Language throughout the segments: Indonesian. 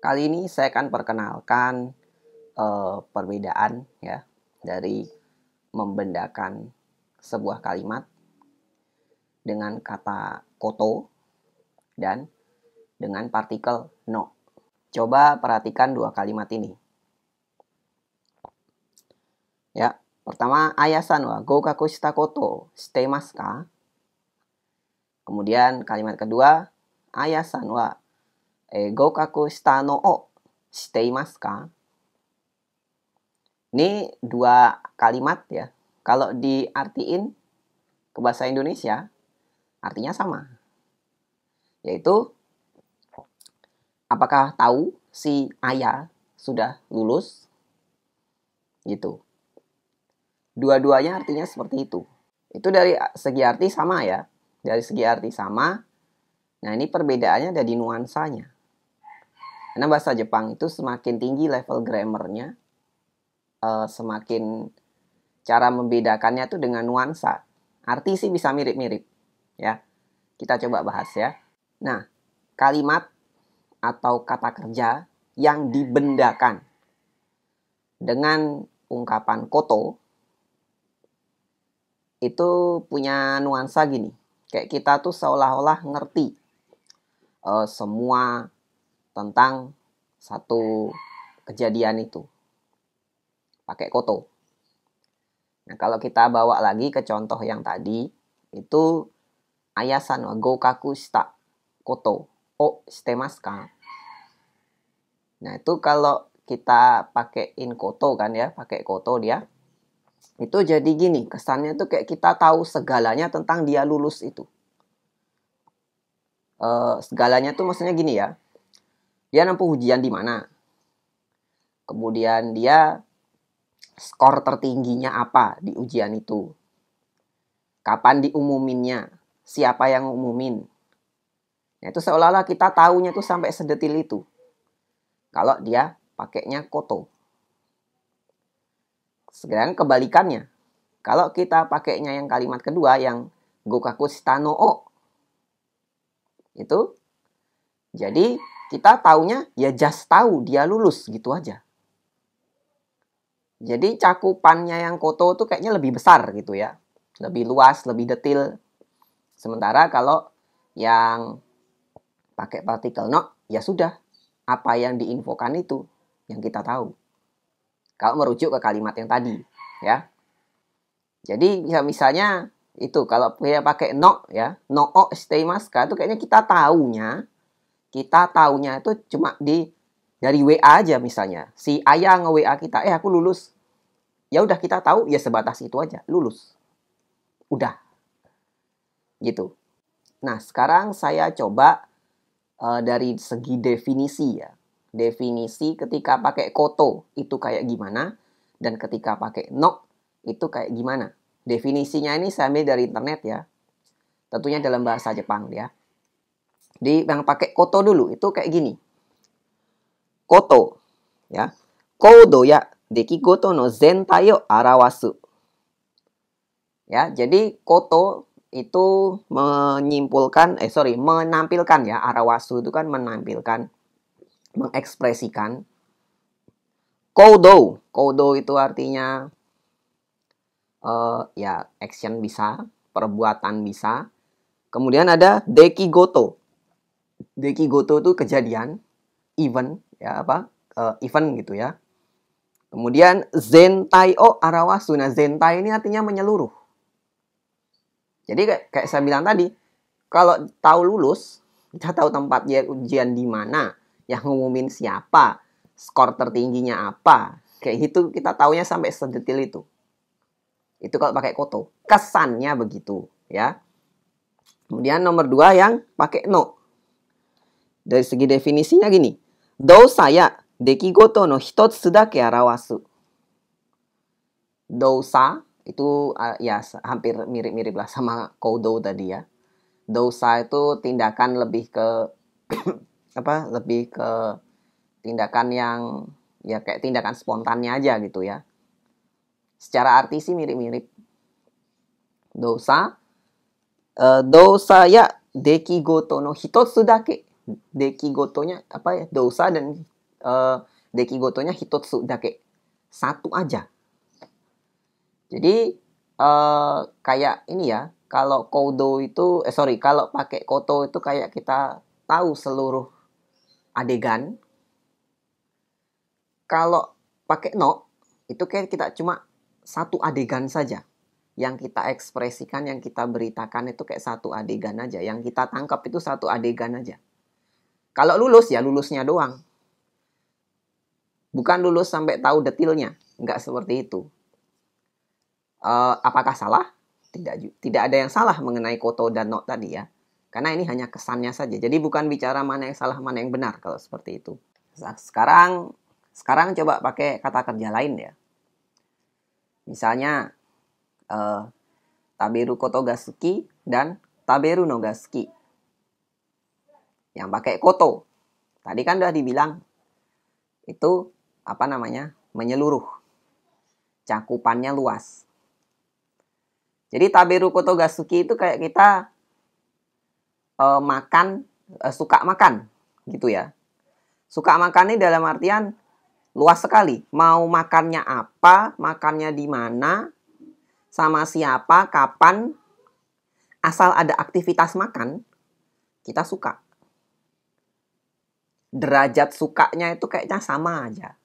Kali ini saya akan perkenalkan perbedaan ya dari membendakan sebuah kalimat dengan kata koto dan dengan partikel no. Coba perhatikan dua kalimat ini. Ya, pertama Aya-san wa goukaku shita koto shitemasu ka? Kemudian kalimat kedua Aya-san wa goukaku shita no o shiteimasu ka? Ini dua kalimat ya. Kalau diartiin ke bahasa Indonesia, artinya sama. Yaitu, apakah tahu si Aya sudah lulus? Gitu. Dua-duanya artinya seperti itu. Itu dari segi arti sama ya. Dari segi arti sama. Nah, ini perbedaannya ada di nuansanya. Karena bahasa Jepang itu semakin tinggi level grammarnya, semakin cara membedakannya tuh dengan nuansa. Arti sih bisa mirip-mirip ya. Kita coba bahas ya. Nah, kalimat atau kata kerja yang dibendakan dengan ungkapan koto itu punya nuansa gini. Kayak kita tuh seolah-olah ngerti semua tentang satu kejadian itu. Pakai koto. Nah, kalau kita bawa lagi ke contoh yang tadi, itu Aya-san wa goukaku shita koto o shitemasu ka? Nah, itu kalau kita pakein koto kan ya, pakai koto dia. Itu jadi gini, kesannya tuh kayak kita tahu segalanya tentang dia lulus itu. Segalanya tuh maksudnya gini ya. Dia nempuh ujian di mana? Kemudian dia skor tertingginya apa di ujian itu? Kapan diumuminnya? Siapa yang ngumumin? Nah, itu seolah-olah kita tahunya tuh sampai sedetil itu. Kalau dia pakainya koto. Sedangkan kebalikannya. Kalau kita pakainya yang kalimat kedua yang goukaku shita no o. Itu jadi kita taunya ya just tahu dia lulus gitu aja. Jadi cakupannya yang koto tuh kayaknya lebih besar gitu ya. Lebih luas, lebih detail. Sementara kalau yang pakai partikel no, ya sudah. Apa yang diinfokan itu yang kita tahu. Kalau merujuk ke kalimat yang tadi, ya. Jadi ya misalnya itu kalau dia pakai no ya, no o shiteimasu ka itu kayaknya kita tahunya itu cuma dari WA aja misalnya. Si Ayah nge-WA kita, aku lulus. Ya udah kita tahu ya sebatas itu aja, lulus. Udah. Gitu. Nah, sekarang saya coba dari segi definisi ya. Definisi ketika pakai koto itu kayak gimana dan ketika pakai no itu kayak gimana. Definisinya ini saya ambil dari internet ya. Tentunya dalam bahasa Jepang ya. Di yang pakai koto dulu itu kayak gini. Koto ya. Kodo ya dekigoto no zentai o arawasu. Ya, jadi koto itu menampilkan ya, arawasu itu kan menampilkan, mengekspresikan. Kodo itu artinya ya action bisa, perbuatan bisa. Kemudian ada dekigoto. Dekigoto itu kejadian, event ya event gitu ya. Kemudian zentai o arawasu. Nah, zentai ini artinya menyeluruh. Jadi kayak saya bilang tadi, kalau tahu lulus, kita tahu tempat dia ujian di mana, yang ngumumin siapa, skor tertingginya apa, kayak gitu kita taunya sampai sedetil itu. Itu kalau pakai koto, kesannya begitu, ya. Kemudian nomor 2 yang pakai no. Dari segi definisinya gini, dousa ya dekigoto no hitotsu dake arawasu. Dousa itu ya hampir mirip-mirip lah sama kodo tadi ya. Dosa itu tindakan lebih ke lebih ke tindakan yang ya kayak tindakan spontannya aja gitu ya. Secara arti sih mirip-mirip. Dosa ya dekigoto no hitotsu dake. Dekigotonya dosa dan Dekigotonya hitotsu dake. Satu aja. Jadi kayak ini ya, kalau kodo itu kalau pakai koto itu kayak kita tahu seluruh adegan. Kalau pakai no itu kayak kita cuma satu adegan saja. Yang kita ekspresikan, yang kita beritakan itu kayak satu adegan aja. Yang kita tangkap itu satu adegan aja. Kalau lulus ya lulusnya doang. Bukan lulus sampai tahu detailnya. Nggak seperti itu. Apakah salah? Tidak ada yang salah mengenai koto dan no tadi ya. Karena ini hanya kesannya saja. Jadi bukan bicara mana yang salah, mana yang benar kalau seperti itu. Sekarang coba pakai kata kerja lain ya. Misalnya taberu koto ga suki dan taberu no ga suki. Yang pakai koto. Tadi kan udah dibilang itu menyeluruh. Cakupannya luas. Jadi taberu koto ga suki itu kayak kita suka makan gitu ya. Suka makan ini dalam artian luas sekali. Mau makannya apa, makannya di mana, sama siapa, kapan, asal ada aktivitas makan, kita suka. Derajat sukanya itu kayaknya sama aja.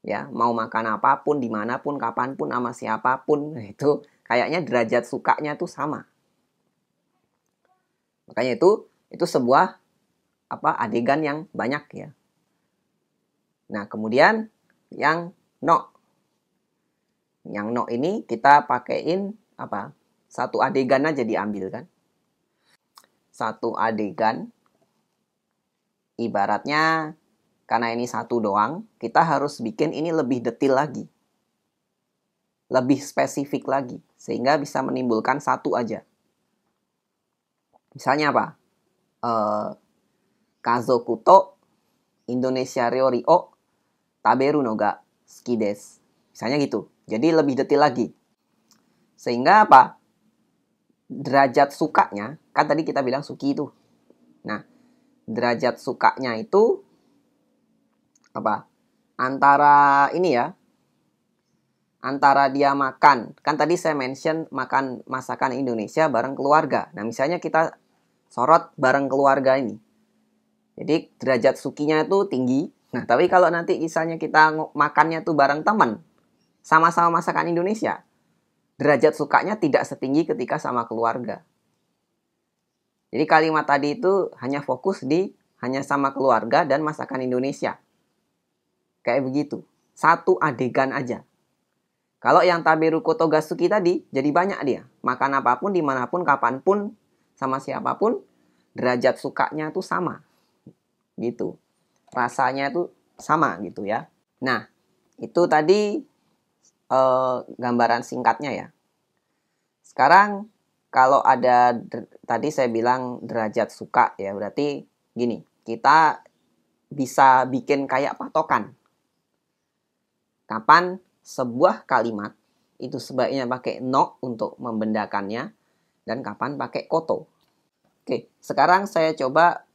Ya, mau makan apapun, dimanapun, kapanpun, sama siapapun, itu kayaknya derajat sukanya itu sama. Makanya itu sebuah adegan yang banyak ya. Nah, kemudian yang no. Yang no ini kita pakein satu adegan aja diambil kan. Satu adegan. Ibaratnya karena ini satu doang, kita harus bikin ini lebih detail lagi. Lebih spesifik lagi. Sehingga bisa menimbulkan satu aja. Misalnya apa? Kazoku to Indonesia ryori o taberu no ga suki desu. Misalnya gitu. Jadi lebih detail lagi. Sehingga apa? Derajat sukanya, kan tadi kita bilang suki itu. Nah, derajat sukanya itu antara ini ya. Antara dia makan. Kan tadi saya mention makan masakan Indonesia bareng keluarga. Nah, misalnya kita sorot bareng keluarga ini. Jadi derajat sukinya itu tinggi. Nah, tapi kalau nanti misalnya kita makannya tuh bareng teman, sama-sama masakan Indonesia, derajat sukanya tidak setinggi ketika sama keluarga. Jadi kalimat tadi itu hanya fokus di hanya sama keluarga dan masakan Indonesia. Kayak begitu. Satu adegan aja. Kalau yang taberu koto ga suki tadi, jadi banyak dia. Makan apapun, dimanapun, kapanpun, sama siapapun, derajat sukanya tuh sama. Gitu. Rasanya tuh sama gitu ya. Nah, itu tadi gambaran singkatnya ya. Sekarang kalau ada tadi saya bilang derajat suka ya, berarti gini, kita bisa bikin kayak patokan. Kapan sebuah kalimat itu sebaiknya pakai no untuk membendakannya dan kapan pakai koto. Oke, sekarang saya coba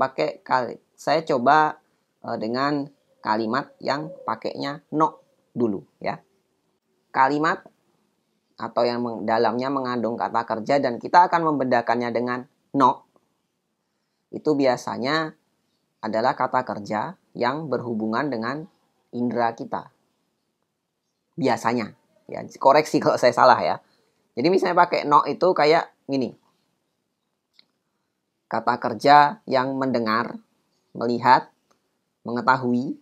dengan kalimat yang pakainya no dulu ya. Kalimat atau yang dalamnya mengandung kata kerja dan kita akan membedakannya dengan no. Itu biasanya adalah kata kerja yang berhubungan dengan indera kita. Biasanya. Ya, koreksi kalau saya salah ya. Jadi misalnya pakai no itu kayak gini. Kata kerja yang mendengar, melihat, mengetahui.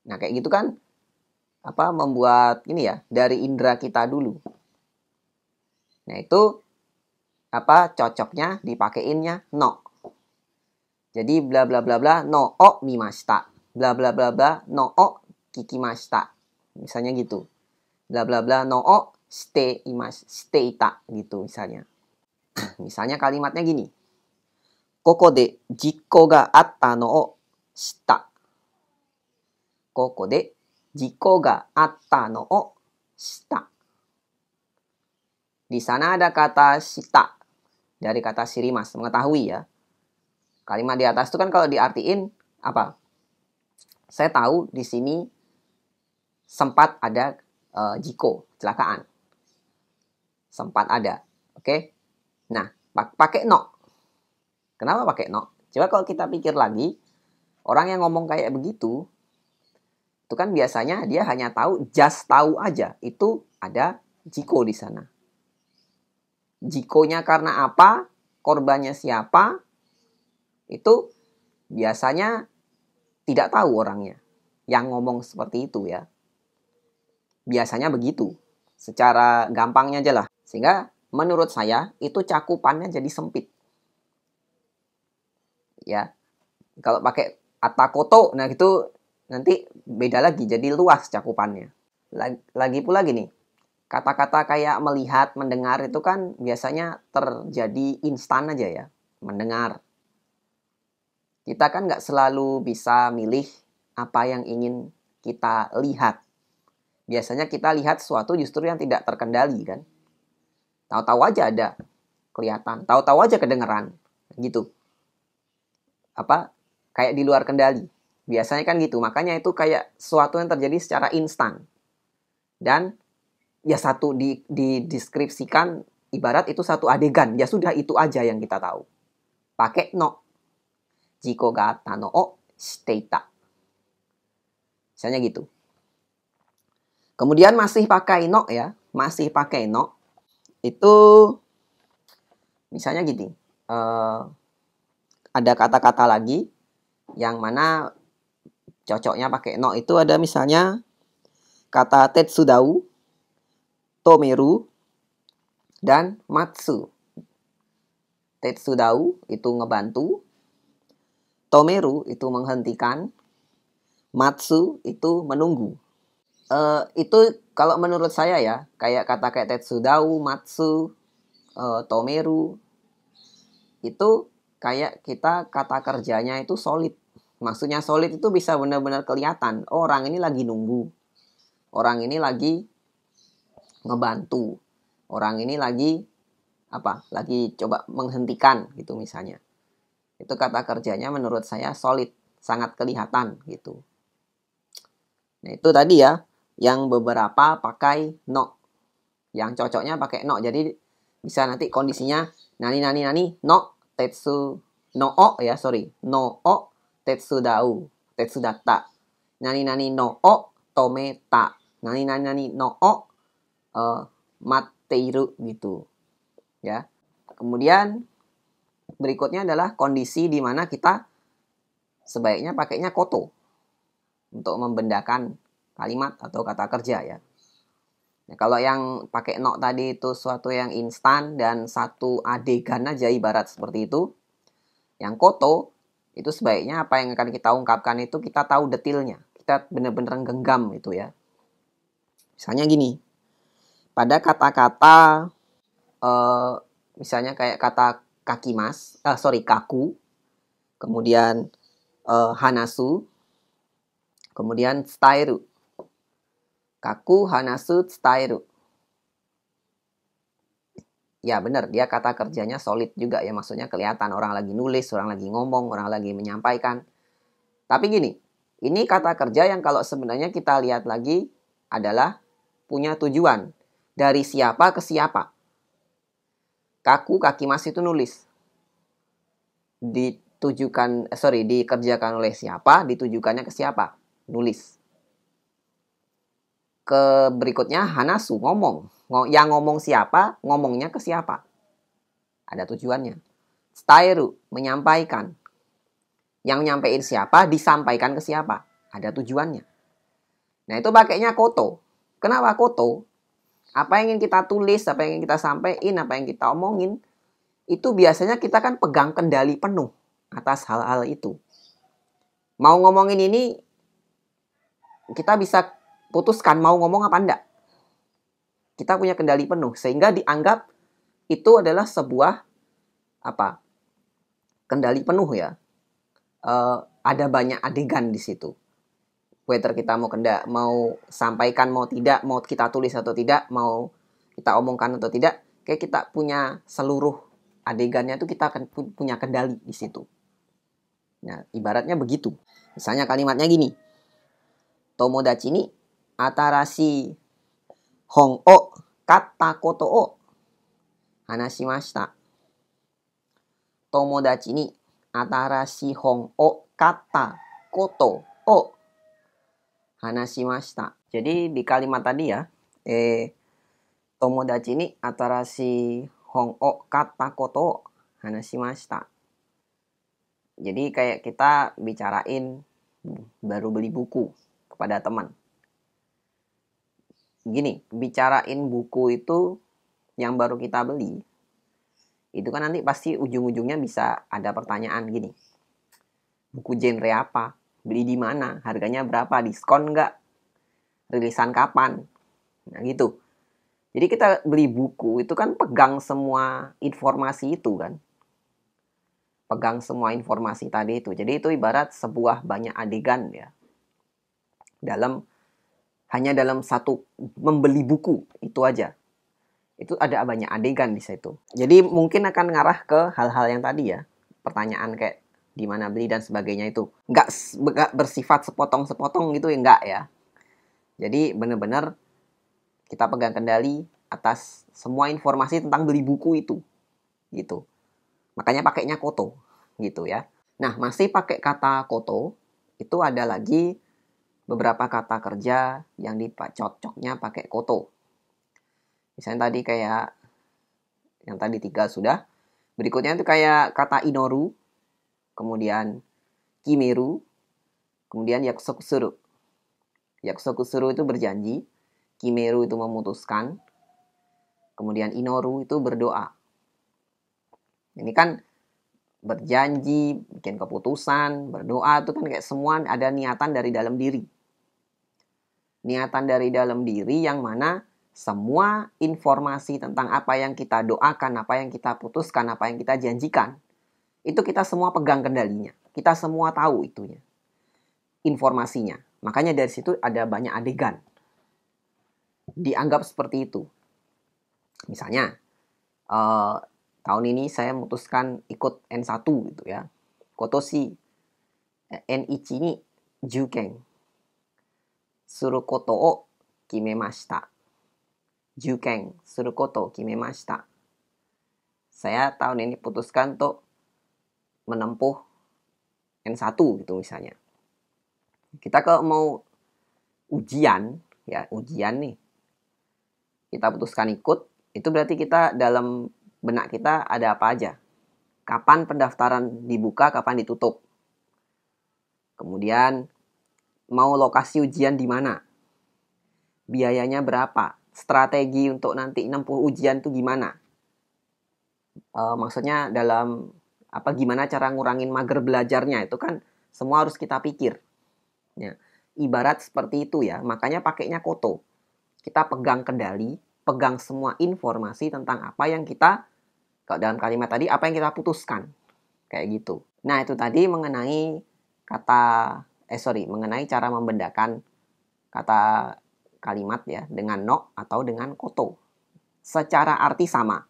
Nah, kayak gitu kan membuat ini ya dari indera kita dulu. Nah, itu cocoknya dipakeinnya no. Jadi bla bla bla bla no o mimashita. Bla bla bla bla no o kikimashita. Misalnya gitu. Bla bla bla no o shite ita gitu misalnya. Misalnya kalimatnya gini. Koko de jikko ga atta no o shita. Koko de jikko ga atta no o shita. Di sana ada kata shita dari kata shirimasu, mengetahui ya. Kalimat di atas itu kan kalau diartiin apa? Saya tahu di sini sempat ada jiko, kecelakaan. Sempat ada. Oke. Nah, pakai no. Kenapa pakai no? Coba kalau kita pikir lagi, orang yang ngomong kayak begitu, itu kan biasanya dia hanya tahu, just tahu aja. Itu ada jiko di sana. Jikonya karena apa? Korbannya siapa? Itu biasanya tidak tahu orangnya. Yang ngomong seperti itu ya. Biasanya begitu. Secara gampangnya aja lah. Sehingga menurut saya itu cakupannya jadi sempit. Ya. Kalau pakai atakoto, nah itu nanti beda lagi, jadi luas cakupannya. Lagi pula gini, kata-kata kayak melihat, mendengar itu kan biasanya terjadi instan aja ya, mendengar. Kita kan nggak selalu bisa milih apa yang ingin kita lihat. Biasanya kita lihat sesuatu justru yang tidak terkendali kan. Tahu-tahu aja ada kelihatan, tahu-tahu aja kedengeran, gitu. Kayak di luar kendali. Biasanya kan gitu. Makanya itu kayak sesuatu yang terjadi secara instan. Dan ya satu dideskripsikan ibarat itu satu adegan. Ya sudah itu aja yang kita tahu. Pakai no. Jiko ga atta no o shiteita. Misalnya gitu. Kemudian masih pakai no ya. Masih pakai no. Itu misalnya gini. Ada kata-kata lagi yang mana cocoknya pakai no itu ada misalnya kata tetsudau, tomeru, dan matsu. Tetsudau itu ngebantu, tomeru itu menghentikan, matsu itu menunggu. Itu kalau menurut saya ya, kayak kata kayak tetsudau, matsu, tomeru, itu kayak kita kata kerjanya itu solid. Maksudnya solid itu bisa benar-benar kelihatan. Oh, orang ini lagi nunggu. Orang ini lagi ngebantu. Orang ini lagi Lagi coba menghentikan gitu misalnya. Itu kata kerjanya menurut saya solid, sangat kelihatan gitu. Nah, itu tadi ya yang beberapa pakai no. Yang cocoknya pakai no. Jadi bisa nanti kondisinya nani no tetsu no o ya, no o tetsudau tetsudatta, nani no o tometa, nani no o matteiru gitu ya. Kemudian berikutnya adalah kondisi di mana kita sebaiknya pakainya koto untuk membendakan kalimat atau kata kerja ya. Nah, kalau yang pakai no tadi itu suatu yang instan dan satu adegan aja ibarat seperti itu. Yang koto itu sebaiknya apa yang akan kita ungkapkan itu kita tahu detailnya. Kita benar-benar genggam itu ya. Misalnya gini. Pada kata-kata misalnya kayak kata kaku. Kemudian hanasu. Kemudian tsutairu. Kaku, hanasu, tsutairu. Ya benar, dia kata kerjanya solid juga ya. Maksudnya kelihatan orang lagi nulis, orang lagi ngomong, orang lagi menyampaikan. Tapi gini, ini kata kerja yang kalau sebenarnya kita lihat lagi adalah punya tujuan. Dari siapa ke siapa. Kaku, kakimas itu nulis. Dikerjakan oleh siapa, ditujukannya ke siapa. Nulis. Ke berikutnya hanasu, ngomong. Yang ngomong siapa, ngomongnya ke siapa. Ada tujuannya. Tsutairu, menyampaikan. Yang nyampein siapa, disampaikan ke siapa. Ada tujuannya. Nah itu pakainya koto. Kenapa koto? Apa yang ingin kita tulis, apa yang ingin kita sampaikan, apa yang kita omongin, itu biasanya kita kan pegang kendali penuh atas hal-hal itu. Mau ngomongin ini, kita bisa putuskan mau ngomong apa enggak. Kita punya kendali penuh sehingga dianggap itu adalah sebuah kendali penuh ya. Ada banyak adegan di situ. Whether kita mau sampaikan mau tidak, mau kita tulis atau tidak, mau kita omongkan atau tidak, kayak kita punya seluruh adegannya itu kita akan punya kendali di situ. Nah, ibaratnya begitu. Misalnya kalimatnya gini. Tomodachi ni atarashii hon o katta koto o hanashimashita. Tomodachi ni atarashii hon o katta koto o hanashimashita. Jadi di kalimat tadi ya, Tomodachi ni atarashii hon o katta koto o hanashimashita. Jadi kayak kita bicarain baru beli buku kepada teman. Gini, bicarain buku itu yang baru kita beli, itu kan nanti pasti ujung-ujungnya bisa ada pertanyaan gini. Buku genre apa? Beli di mana? Harganya berapa? Diskon nggak? Rilisan kapan? Nah gitu. Jadi kita beli buku itu kan pegang semua informasi itu kan. Pegang semua informasi tadi itu. Jadi itu ibarat sebuah banyak adegan ya. Hanya dalam satu membeli buku itu aja. Itu ada banyak adegan di situ. Jadi mungkin akan ngarah ke hal-hal yang tadi ya. Pertanyaan kayak di mana beli dan sebagainya itu. Nggak bersifat sepotong-sepotong gitu ya, nggak ya. Jadi benar-benar kita pegang kendali atas semua informasi tentang beli buku itu. Gitu. Makanya pakainya koto gitu ya. Nah, masih pakai kata koto, itu ada lagi beberapa kata kerja yang cocoknya pakai koto. Misalnya tadi kayak yang tadi 3 sudah. Berikutnya itu kayak kata inoru, kemudian kimeru, kemudian yakusoku suru. Yakusoku suru itu berjanji, kimeru itu memutuskan, kemudian inoru itu berdoa. Ini kan berjanji, bikin keputusan, berdoa itu kan kayak semua ada niatan dari dalam diri. Niatan dari dalam diri yang mana semua informasi tentang apa yang kita doakan, apa yang kita putuskan, apa yang kita janjikan, itu kita semua pegang kendalinya. Kita semua tahu itunya, informasinya. Makanya dari situ ada banyak adegan. Dianggap seperti itu. Misalnya, tahun ini saya memutuskan ikut N1 gitu ya. Kotoshi N1 ni juken suru koto o kimemashita. Juken suru koto kimemashita. Saya tahun ini putuskan untuk menempuh N1 gitu misalnya. Kita kalau mau ujian nih. Kita putuskan ikut, itu berarti kita dalam benak kita ada apa aja. Kapan pendaftaran dibuka, kapan ditutup. Kemudian mau lokasi ujian di mana. Biayanya berapa. Strategi untuk nanti nempuh ujian itu gimana. Maksudnya dalam gimana cara ngurangin mager belajarnya. Itu kan semua harus kita pikir. Ya, ibarat seperti itu ya. Makanya pakainya koto. Kita pegang kendali, pegang semua informasi tentang apa yang kita, kalau dalam kalimat tadi, apa yang kita putuskan. Kayak gitu. Nah, itu tadi mengenai mengenai cara membedakan kata kalimat ya, dengan no atau dengan koto. Secara arti sama.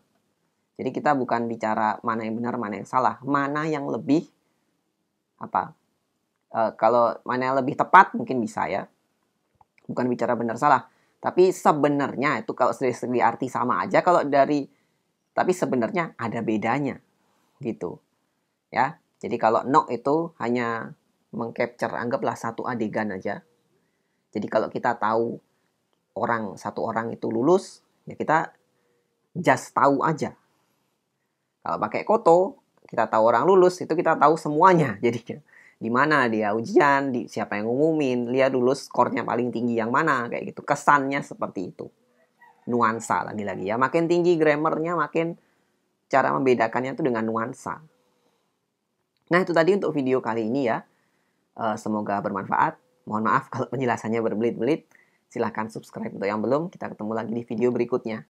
Jadi kita bukan bicara mana yang benar, mana yang salah. Mana yang lebih, kalau mana yang lebih tepat mungkin bisa ya. Bukan bicara benar salah. Tapi sebenarnya itu kalau dari segi arti sama aja, tapi sebenarnya ada bedanya gitu ya. Jadi kalau no itu hanya mengcapture, anggaplah satu adegan aja. Jadi kalau kita tahu satu orang itu lulus, ya kita just tahu aja. Kalau pakai koto, kita tahu orang lulus, itu kita tahu semuanya jadinya. Di mana dia ujian, siapa yang ngumumin, lihat dulu skornya paling tinggi yang mana, kayak gitu. Kesannya seperti itu. Nuansa lagi-lagi ya. Makin tinggi grammarnya, makin cara membedakannya itu dengan nuansa. Nah, itu tadi untuk video kali ini ya. Semoga bermanfaat. Mohon maaf kalau penjelasannya berbelit-belit. Silahkan subscribe untuk yang belum. Kita ketemu lagi di video berikutnya.